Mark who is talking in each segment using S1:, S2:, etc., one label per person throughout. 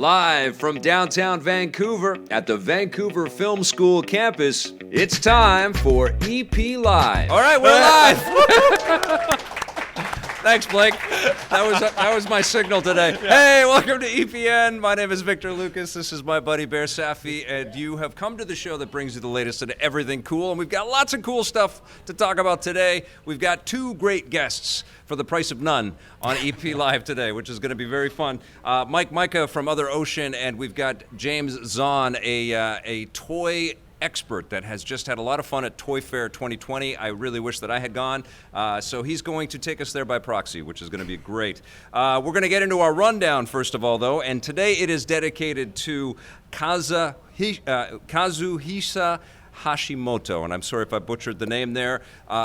S1: Live from downtown Vancouver at the Vancouver Film School campus, it's time for EP Live. All right, we're live. Thanks, Blake. That was my signal today. Yeah. Hey, welcome to EPN. My name is Victor Lucas. This is my buddy Behr Safi, and you have come to the show that brings you the latest in everything cool, and we've got lots of cool stuff to talk about today. We've got two great guests for the price of none on EP Live today, which is going to be very fun. Mike Micah from Other Ocean, and we've got James Zahn, a toy expert that has just had a lot of fun at Toy Fair 2020. I really wish that I had gone. So he's going to take us there by proxy, which is going to be great. We're going to get into our rundown first of all, though, and today it is dedicated to Kazuhisa Hashimoto, and I'm sorry if I butchered the name there.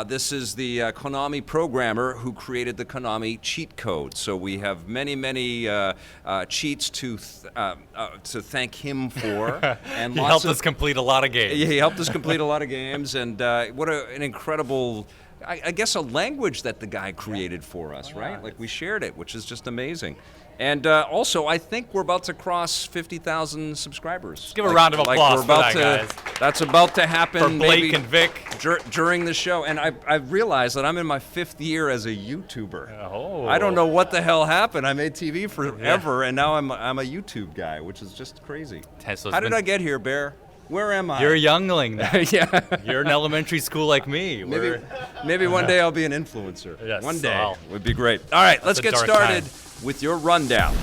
S1: This is the Konami programmer who created the Konami cheat code. So we have many cheats to thank him for. And
S2: he helped us complete a lot of games.
S1: Yeah, he helped us complete a lot of games, and what an incredible, I guess, a language that the guy created for us, right? Like we shared it, which is just amazing. And also, I think we're about to cross 50,000 subscribers.
S2: Let's give a round of applause for that, guys.
S1: That's about to happen.
S2: For Blake and Vic.
S1: During the show. And I realized that I'm in my 5th year as a YouTuber.
S2: Oh.
S1: I don't know what the hell happened. I made TV forever, and now I'm a YouTube guy, which is just crazy. How did I get here, Behr? Where am I?
S2: You're a youngling now.
S1: Yeah.
S2: You're in elementary school like me.
S1: Maybe one day I'll be an influencer.
S2: Yes,
S1: one day would be great. All right, let's get started with your rundown.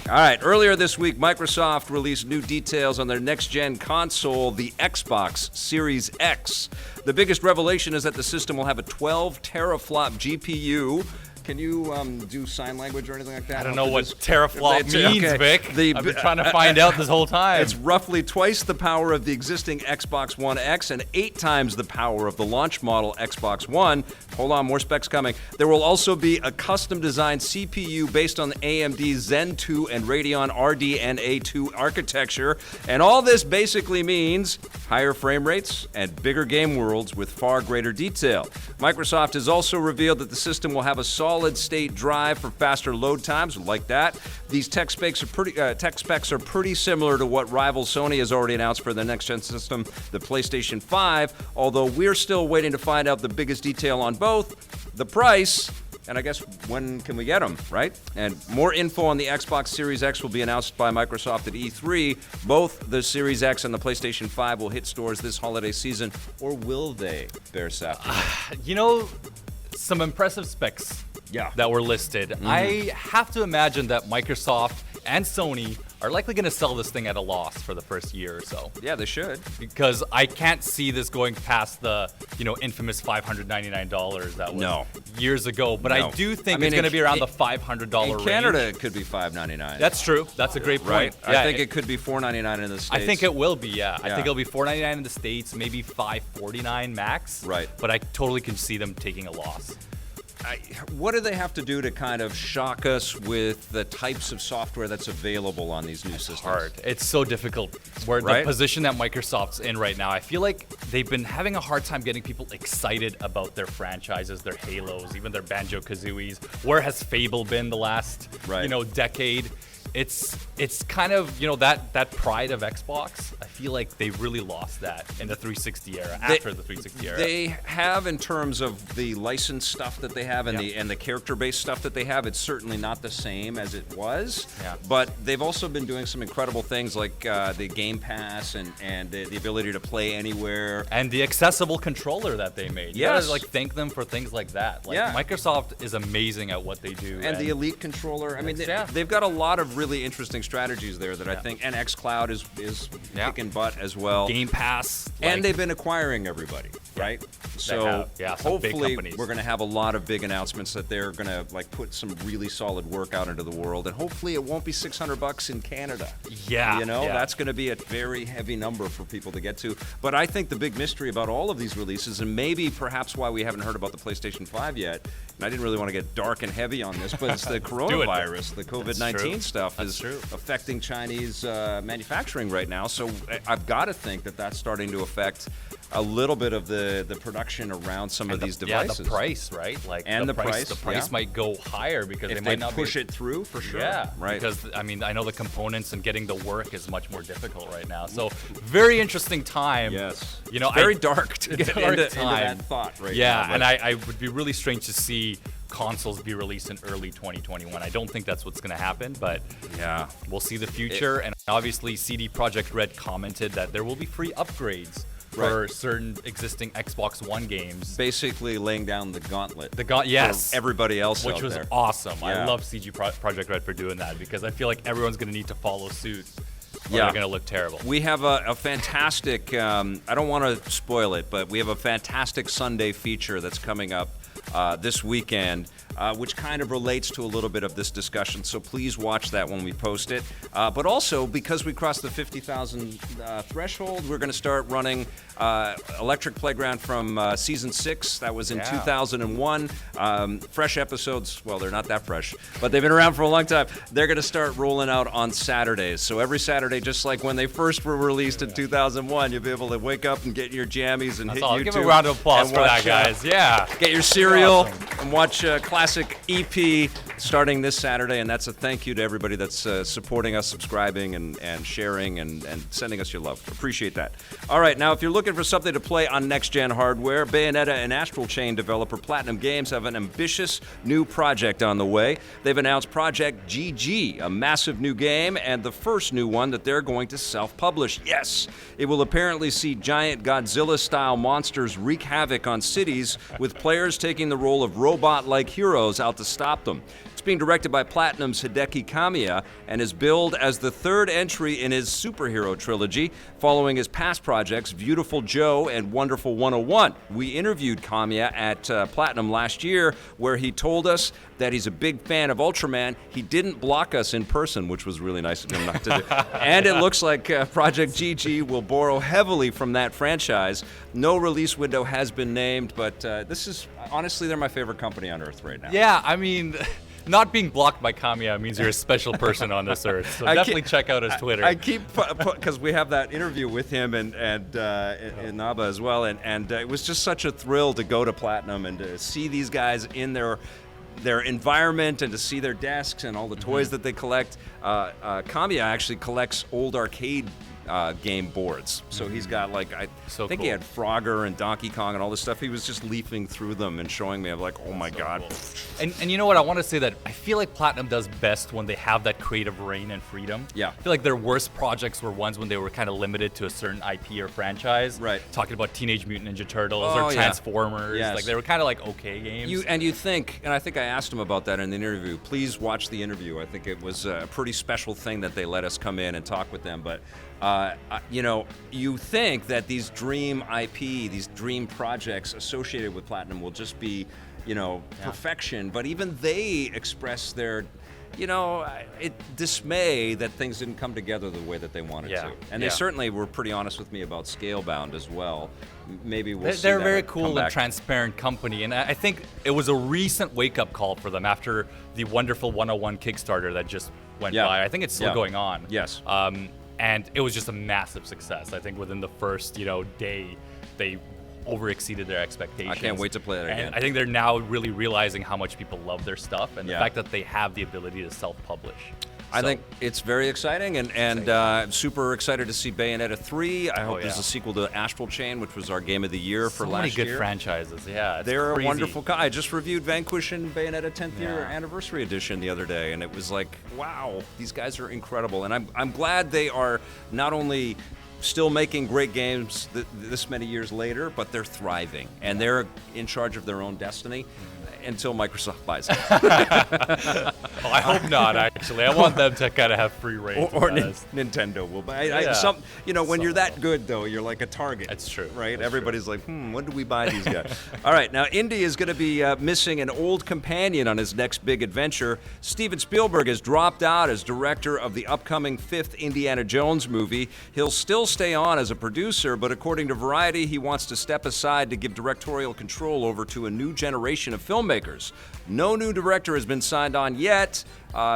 S1: All right, earlier this week, Microsoft released new details on their next-gen console, the Xbox Series X. The biggest revelation is that the system will have a 12 teraflop GPU. Can you do sign language or anything like that?
S2: I don't know what teraflop means,
S1: okay.
S2: Vic. I've been trying to find out this whole time.
S1: It's roughly twice the power of the existing Xbox One X and 8 times the power of the launch model Xbox One. Hold on, more specs coming. There will also be a custom-designed CPU based on the AMD Zen 2 and Radeon RDNA 2 architecture. And all this basically means higher frame rates and bigger game worlds with far greater detail. Microsoft has also revealed that the system will have a solid-state drive for faster load times, like that. These tech specs are pretty similar to what rival Sony has already announced for the next-gen system, the PlayStation 5, although we're still waiting to find out the biggest detail on both, the price, and I guess when can we get them, right? And more info on the Xbox Series X will be announced by Microsoft at E3. Both the Series X and the PlayStation 5 will hit stores this holiday season, or will they, Behr Safi?
S2: Some impressive specs that were listed. Mm-hmm. I have to imagine that Microsoft and Sony are likely going to sell this thing at a loss for the first year or so.
S1: Yeah, they should.
S2: Because I can't see this going past the, infamous $599 that was years ago. But I do think it's going to be around the $500 range.
S1: In Canada, it could be $599.
S2: That's true. That's a great point.
S1: Right? Yeah, I think it could be $499 in the States.
S2: I think it will be, yeah. I think it'll be $499 in the States, maybe $549 max.
S1: Right.
S2: But I totally can see them taking a loss.
S1: What do they have to do to kind of shock us with the types of software that's available on these new systems?
S2: Hard. It's so difficult. The position that Microsoft's in right now, I feel like they've been having a hard time getting people excited about their franchises, their Halos, even their Banjo-Kazooies. Where has Fable been the last, decade? It's kind of, that pride of Xbox. I feel like they really lost that in the 360 era, after the 360 era.
S1: They have, in terms of the licensed stuff that they have and the character-based stuff that they have, it's certainly not the same as it was. Yeah. But they've also been doing some incredible things like the Game Pass and the ability to play anywhere.
S2: And the accessible controller that they made. You gotta, thank them for things like that. Microsoft is amazing at what they do.
S1: And the Elite controller. I mean, they've got a lot of really interesting strategies there that I think, and xCloud is kicking butt as well.
S2: Game Pass.
S1: And they've been acquiring everybody, right? So hopefully we're going to have a lot of big announcements that they're going to put some really solid work out into the world, and hopefully it won't be $600 in Canada.
S2: Yeah.
S1: That's going to be a very heavy number for people to get to. But I think the big mystery about all of these releases, and maybe perhaps why we haven't heard about the PlayStation 5 yet, and I didn't really want to get dark and heavy on this, but it's the coronavirus, the COVID-19 stuff is affecting Chinese manufacturing right now. So I've got to think that that's starting to affect a little bit of the production around some of these devices.
S2: Yeah, the price, right? Like
S1: and the price.
S2: The price might go higher because
S1: if
S2: they might not
S1: push it through for sure.
S2: Yeah,
S1: right.
S2: Because I mean, I know the components and getting the work is much more difficult right now. So very interesting time.
S1: Yes.
S2: You know,
S1: very dark to get into
S2: time.
S1: that thought right now.
S2: Yeah, and I would be really strange to see consoles be released in early 2021. I don't think that's what's going to happen, but
S1: yeah,
S2: we'll see the future. And obviously, CD Projekt Red commented that there will be free upgrades for certain existing Xbox One games.
S1: Basically laying down the gauntlet.
S2: Yes.
S1: For everybody else
S2: which
S1: out
S2: was
S1: there.
S2: awesome.
S1: Yeah.
S2: I love CG Projekt Red for doing that because I feel like everyone's going to need to follow suit. Or they're going to look terrible.
S1: We have a fantastic, I don't want to spoil it, but we have a fantastic Sunday feature that's coming up this weekend, which kind of relates to a little bit of this discussion. So please watch that when we post it. But also, because we crossed the 50,000 threshold, we're going to start running Electric Playground from Season 6. That was in 2001. Fresh episodes, well, they're not that fresh, but they've been around for a long time. They're going to start rolling out on Saturdays. So every Saturday, just like when they first were released in 2001, you'll be able to wake up and get your jammies and hit YouTube.
S2: Give a round of applause for that, guys. Yeah.
S1: Get your cereal and watch classic EP starting this Saturday. And that's a thank you to everybody that's supporting us, subscribing and sharing and sending us your love. Appreciate that. All right, now if you're looking for something to play on next-gen hardware, Bayonetta and Astral Chain developer Platinum Games have an ambitious new project on the way. They've announced Project GG, a massive new game, and the first new one that they're going to self-publish. Yes, it will apparently see giant Godzilla-style monsters wreak havoc on cities, with players taking the role of robot-like heroes out to stop them. It's being directed by Platinum's Hideki Kamiya and is billed as the third entry in his superhero trilogy, following his past projects Beautiful Joe and Wonderful 101. We interviewed Kamiya at Platinum last year, where he told us that he's a big fan of Ultraman. He didn't block us in person, which was really nice of him not to do. And it looks like Project GG will borrow heavily from that franchise. No release window has been named, but this is, honestly, they're my favorite company on Earth right now.
S2: Yeah, I mean, not being blocked by Kamiya means you're a special person on this earth. So definitely check out his Twitter.
S1: I keep, because we have that interview with him and Naba as well, and it was just such a thrill to go to Platinum and to see these guys in their environment and to see their desks and all the toys that they collect. Kamiya actually collects old arcade game boards. So he's got like, I think he had Frogger and Donkey Kong and all this stuff. He was just leafing through them and showing me. I'm like, oh my God.
S2: Cool. And you know what? I want to say that I feel like Platinum does best when they have that creative reign and freedom.
S1: Yeah.
S2: I feel like their worst projects were ones when they were kind of limited to a certain IP or franchise.
S1: Right.
S2: Talking about Teenage Mutant Ninja Turtles or Transformers.
S1: Yes.
S2: Like they were kind of like okay games.
S1: You think, and I think I asked him about that in the interview. Please watch the interview. I think it was a pretty special thing that they let us come in and talk with them. But you know, you think that these dream IP, these dream projects associated with Platinum will just be, you know, perfection. But even they express their, you know, dismay that things didn't come together the way that they wanted to. And they certainly were pretty honest with me about Scalebound as well. Maybe we'll see
S2: They're
S1: that
S2: a very
S1: come
S2: cool
S1: back.
S2: and transparent company, and I think it was a recent wake-up call for them after the Wonderful 101 Kickstarter that just went by. I think it's still going on.
S1: Yes.
S2: And it was just a massive success. I think within the first, day, they over-exceeded their expectations.
S1: I can't wait to play that again.
S2: And I think they're now really realizing how much people love their stuff and the fact that they have the ability to self-publish.
S1: I think it's very exciting, and I'm super excited to see Bayonetta 3. I hope there's a sequel to Astral Chain, which was our game of the year for last year.
S2: So many good franchises, it's
S1: They're
S2: crazy.
S1: a wonderful. I just reviewed Vanquish and Bayonetta 10th year anniversary edition the other day, and it was like, wow, these guys are incredible. And I'm glad they are not only still making great games this many years later, but they're thriving, and they're in charge of their own destiny. Until Microsoft buys it.
S2: I hope not, actually. I want them to kind of have free reign.
S1: Or Nintendo will buy. When you're that good, though, you're like a Target.
S2: That's true.
S1: Right?
S2: That's
S1: Everybody's like, when do we buy these guys? All right, now Indy is going to be missing an old companion on his next big adventure. Steven Spielberg has dropped out as director of the upcoming 5th Indiana Jones movie. He'll still stay on as a producer, but according to Variety, he wants to step aside to give directorial control over to a new generation of filmmakers. No new director has been signed on yet.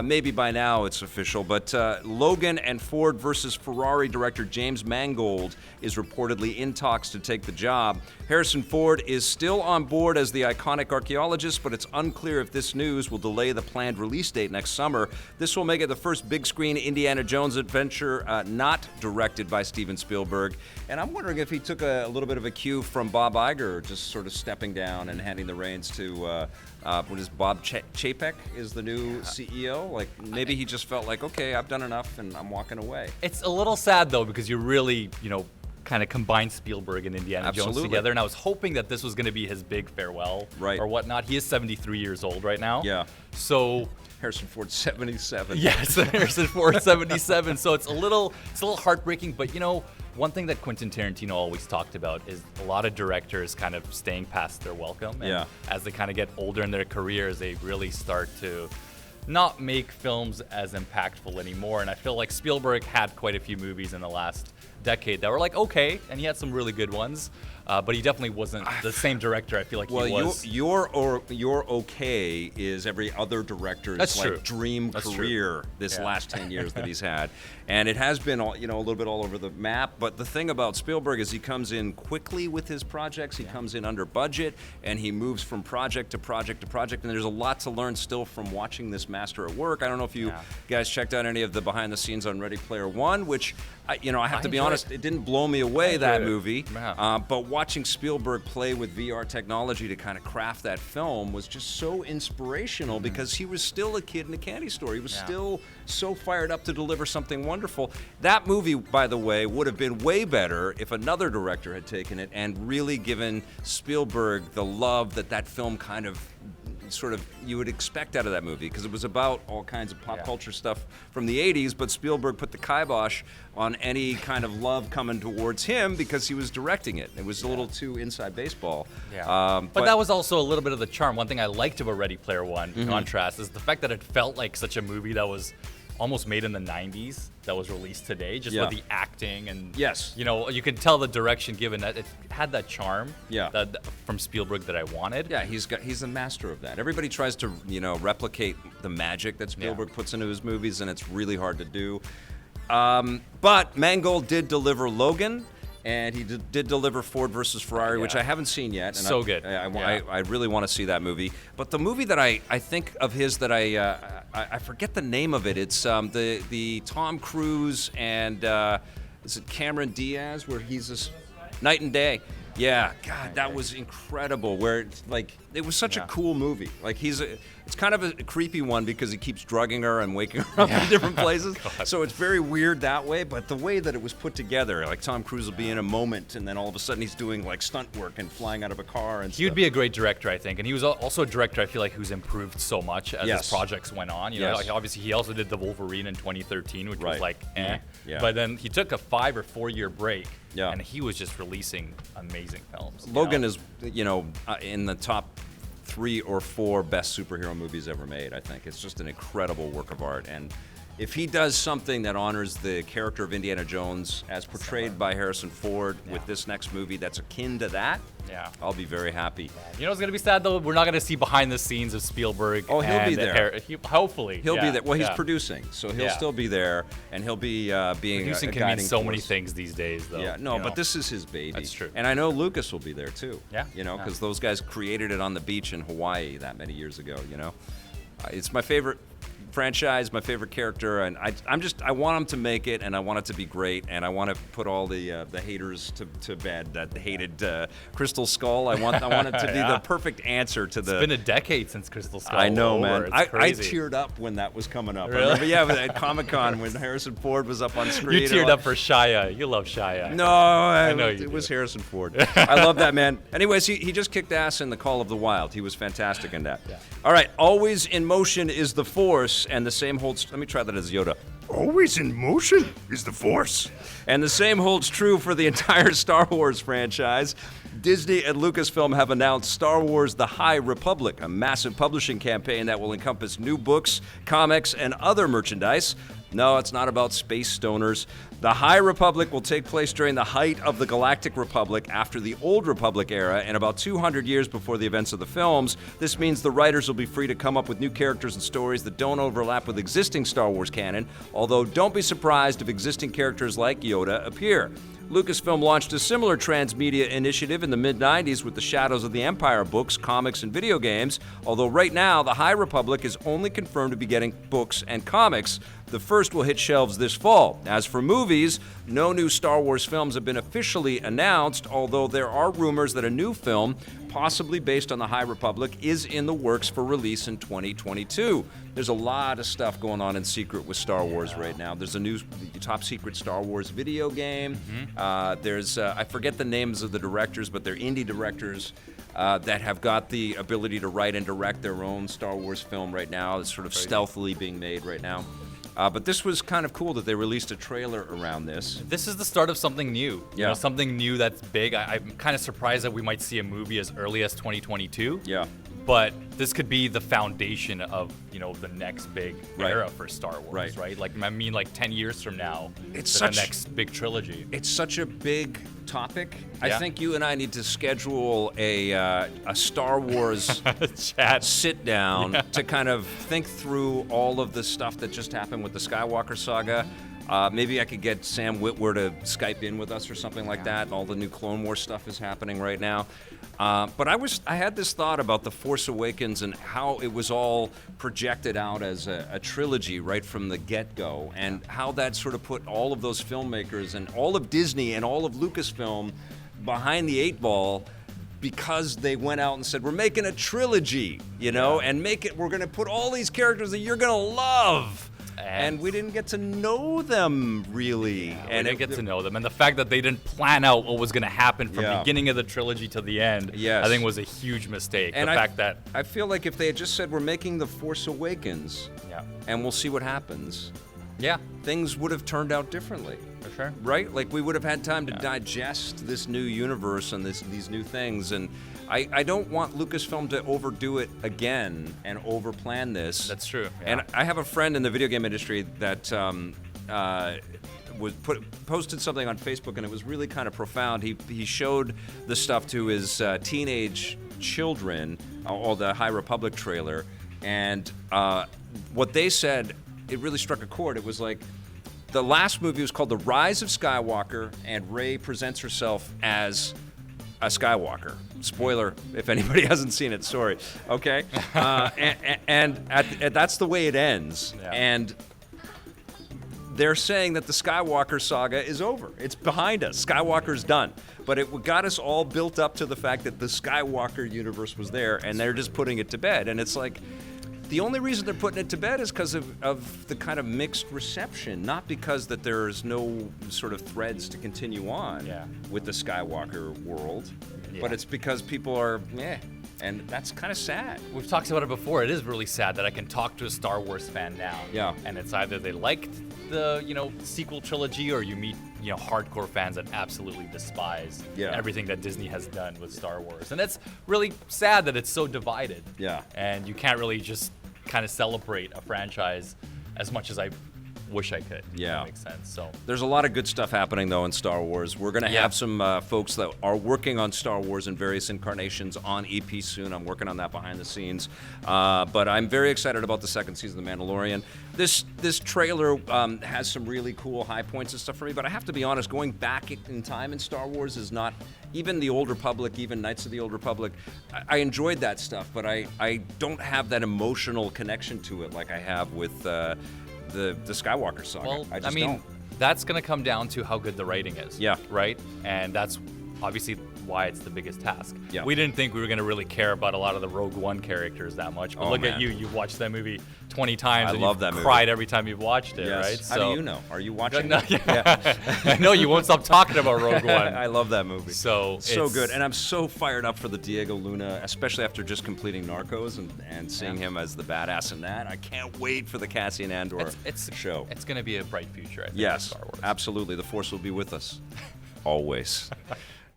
S1: Maybe by now it's official, but Logan and Ford versus Ferrari director James Mangold is reportedly in talks to take the job. Harrison Ford is still on board as the iconic archaeologist, but it's unclear if this news will delay the planned release date next summer. This will make it the first big-screen Indiana Jones adventure not directed by Steven Spielberg. And I'm wondering if he took a little bit of a cue from Bob Iger, just sort of stepping down and handing the reins to what is Bob Chapek is the new CEO. Like maybe he just felt like, okay, I've done enough and I'm walking away.
S2: It's a little sad though, because you really, kind of combined Spielberg and Indiana Jones together, and I was hoping that this was going to be his big farewell or whatnot. He is 73 years old right now.
S1: Yeah.
S2: So
S1: Harrison Ford 77.
S2: Yes, Harrison Ford 77. So it's a little heartbreaking, but one thing that Quentin Tarantino always talked about is a lot of directors kind of staying past their welcome. And as they kind of get older in their careers, they really start to not make films as impactful anymore. And I feel like Spielberg had quite a few movies in the last decade that were like okay, and he had some really good ones, but he definitely wasn't the same director I feel like he was.
S1: Your okay is every other director's dream career this last 10 years that he's had, and it has been a little bit all over the map. But the thing about Spielberg is he comes in quickly with his projects. He comes in under budget, and he moves from project to project to project. And there's a lot to learn still from watching this master at work. I don't know if you guys checked out any of the behind the scenes on Ready Player One, which I have to be honest, it didn't blow me away, that movie. But watching Spielberg play with VR technology to kind of craft that film was just so inspirational because he was still a kid in a candy store. He was still so fired up to deliver something wonderful. That movie, by the way, would have been way better if another director had taken it and really given Spielberg the love that film kind of you would expect out of that movie, because it was about all kinds of pop culture stuff from the 80s, but Spielberg put the kibosh on any kind of love coming towards him because he was directing it. It was a little too inside baseball.
S2: But that was also a little bit of the charm. One thing I liked about Ready Player One, in contrast, is the fact that it felt like such a movie that was almost made in the 90s that was released today, just with the acting and you can tell the direction given that it had that charm from Spielberg that I wanted.
S1: He's a master of that. Everybody tries to replicate the magic that Spielberg puts into his movies, and it's really hard to do. But Mangold did deliver Logan, and he did deliver Ford versus Ferrari, which I haven't seen yet. And
S2: good.
S1: I really want to see that movie. But the movie that I think of his that I forget the name of it. It's the Tom Cruise and is it Cameron Diaz, where he's this Night and Day. Yeah, God, that was incredible. Where it was such a cool movie. Like it's kind of a creepy one because he keeps drugging her and waking her up in different places. So it's very weird that way. But the way that it was put together, like Tom Cruise will be in a moment, and then all of a sudden he's doing like stunt work and flying out of a car and
S2: He would be a great director, I think, and he was also a director I feel like who's improved so much as his projects went on. Like obviously he also did the Wolverine in 2013, which was like but then he took a 5 or 4 year break. And he was just releasing amazing films.
S1: Logan is, in the top 3 or 4 best superhero movies ever made, I think. It's just an incredible work of art. And if he does something that honors the character of Indiana Jones as portrayed by Harrison Ford with this next movie that's akin to that, I'll be very happy.
S2: You know what's going to be sad, though? We're not going to see behind the scenes of Spielberg.
S1: Oh, he'll be there.
S2: Hopefully.
S1: He'll be there. Well, he's producing, so he'll still be there, and he'll be being
S2: producing
S1: a
S2: can
S1: guiding
S2: mean so
S1: force.
S2: many things these days, though.
S1: But this is his baby.
S2: That's true.
S1: And I know Lucas will be there, too. Because those guys created it on the beach in Hawaii that many years ago, It's my favorite franchise, my favorite character, and I want him to make it, and I want it to be great, and I want to put all the haters to bed that hated Crystal Skull. I want it to be the perfect answer to the.
S2: It's been a decade since Crystal Skull.
S1: I know, man. I
S2: crazy.
S1: teared up when that was coming up.
S2: Really?
S1: I remember, at Comic-Con when Harrison Ford was up on screen.
S2: You teared up for Shia. You love Shia.
S1: No,
S2: I know
S1: it was Harrison Ford. I love that man. Anyways, he just kicked ass in The Call of the Wild. He was fantastic in that. All right, always in motion is the Force, and the same holds. Let me try that as Yoda. Always in motion is the Force. And the same holds true for the entire Star Wars franchise. Disney and Lucasfilm have announced Star Wars The High Republic, a massive publishing campaign that will encompass new books, comics, and other merchandise. No, it's not about space stoners. The High Republic will take place during the height of the Galactic Republic after the Old Republic era and about 200 years before the events of the films. This means the writers will be free to come up with new characters and stories that don't overlap with existing Star Wars canon, although don't be surprised if existing characters like Yoda appear. Lucasfilm launched a similar transmedia initiative in the mid-90s with the Shadows of the Empire books, comics, and video games, although right now, the High Republic is only confirmed to be getting books and comics. The first will hit shelves this fall. As for movies, no new Star Wars films have been officially announced, although there are rumors that a new film, possibly based on the High Republic, is in the works for release in 2022. There's a lot of stuff going on in secret with Star Wars right now. There's a new top secret Star Wars video game. There's, I forget the names of the directors, but they're indie directors that have got the ability to write and direct their own Star Wars film right now. It's sort of stealthily being made right now. But this was kind of cool that they released a trailer around this.
S2: This is the start of something new.
S1: Yeah.
S2: Something new that's big. I'm kind of surprised that we might see a movie as early as 2022.
S1: Yeah.
S2: But this could be the foundation of, the next big era for Star Wars, right? Like, I mean, like 10 years from now,
S1: it's
S2: the next big trilogy.
S1: It's such a big topic. I
S2: Yeah.
S1: think you and I need to schedule a Star Wars
S2: Chat.
S1: sit down to kind of think through all of the stuff that just happened with the Skywalker saga. Maybe I could get Sam Witwer to Skype in with us or something like that. All the new Clone Wars stuff is happening right now. But I had this thought about The Force Awakens and how it was all projected out as a trilogy right from the get-go, and how that sort of put all of those filmmakers and all of Disney and all of Lucasfilm behind the eight ball, because they went out and said, we're making a trilogy, and we're going to put all these characters that you're going to love. And we didn't get to know them, really.
S2: And we didn't get to know them. And the fact that they didn't plan out what was going to happen from the beginning of the trilogy to the end, I think was a huge mistake.
S1: And
S2: I
S1: feel like if they had just said, we're making The Force Awakens, and we'll see what happens, things would have turned out differently.
S2: For sure.
S1: Right? Like, we would have had time to digest this new universe and these new things. And I don't want Lucasfilm to overdo it again and overplan this.
S2: That's true. Yeah.
S1: And I have a friend in the video game industry that posted something on Facebook, and it was really kind of profound. He showed the stuff to his teenage children, all the High Republic trailer, and what they said, it really struck a chord. It was like, the last movie was called The Rise of Skywalker, and Rey presents herself as a Skywalker. Spoiler, if anybody hasn't seen it, sorry. Okay? And that's the way it ends. Yeah. And they're saying that the Skywalker saga is over. It's behind us. Skywalker's done. But it got us all built up to the fact that the Skywalker universe was there, and they're just putting it to bed. And it's like, the only reason they're putting it to bed is because of the kind of mixed reception, not because that there's no sort of threads to continue on with the Skywalker world, but it's because people are, and that's kind of sad.
S2: We've talked about it before. It is really sad that I can talk to a Star Wars fan now.
S1: Yeah.
S2: And it's either they liked the, sequel trilogy, or you meet, hardcore fans that absolutely despise everything that Disney has done with Star Wars. And it's really sad that it's so divided.
S1: Yeah.
S2: And you can't really just kind of celebrate a franchise as much as I wish I could.
S1: Yeah.
S2: If that makes sense. So
S1: there's a lot of good stuff happening, though, in Star Wars. We're going to have some folks that are working on Star Wars in various incarnations on EP soon. I'm working on that behind the scenes. But I'm very excited about the second season of The Mandalorian. This trailer has some really cool high points and stuff for me, but I have to be honest, going back in time in Star Wars is not, even the Old Republic, even Knights of the Old Republic, I enjoyed that stuff, but I don't have that emotional connection to it like I have with the Skywalker saga.
S2: Well,
S1: I don't.
S2: That's going to come down to how good the writing is.
S1: Yeah.
S2: Right? And that's obviously why it's the biggest task.
S1: Yeah.
S2: We didn't think we were going to really care about a lot of the Rogue One characters that much. But look at you. You've watched that movie 20 times.
S1: I love that movie.
S2: Cried every time you've watched it,
S1: Yes.
S2: right?
S1: How do you know? Are you watching?
S2: I know you won't stop talking about Rogue One.
S1: I love that movie.
S2: So
S1: good. And I'm so fired up for the Diego Luna, especially after just completing Narcos and seeing him as the badass in that. I can't wait for the Cassian Andor show.
S2: It's going to be a bright future, I think,
S1: yes,
S2: for Star Wars.
S1: Absolutely. The Force will be with us. Always.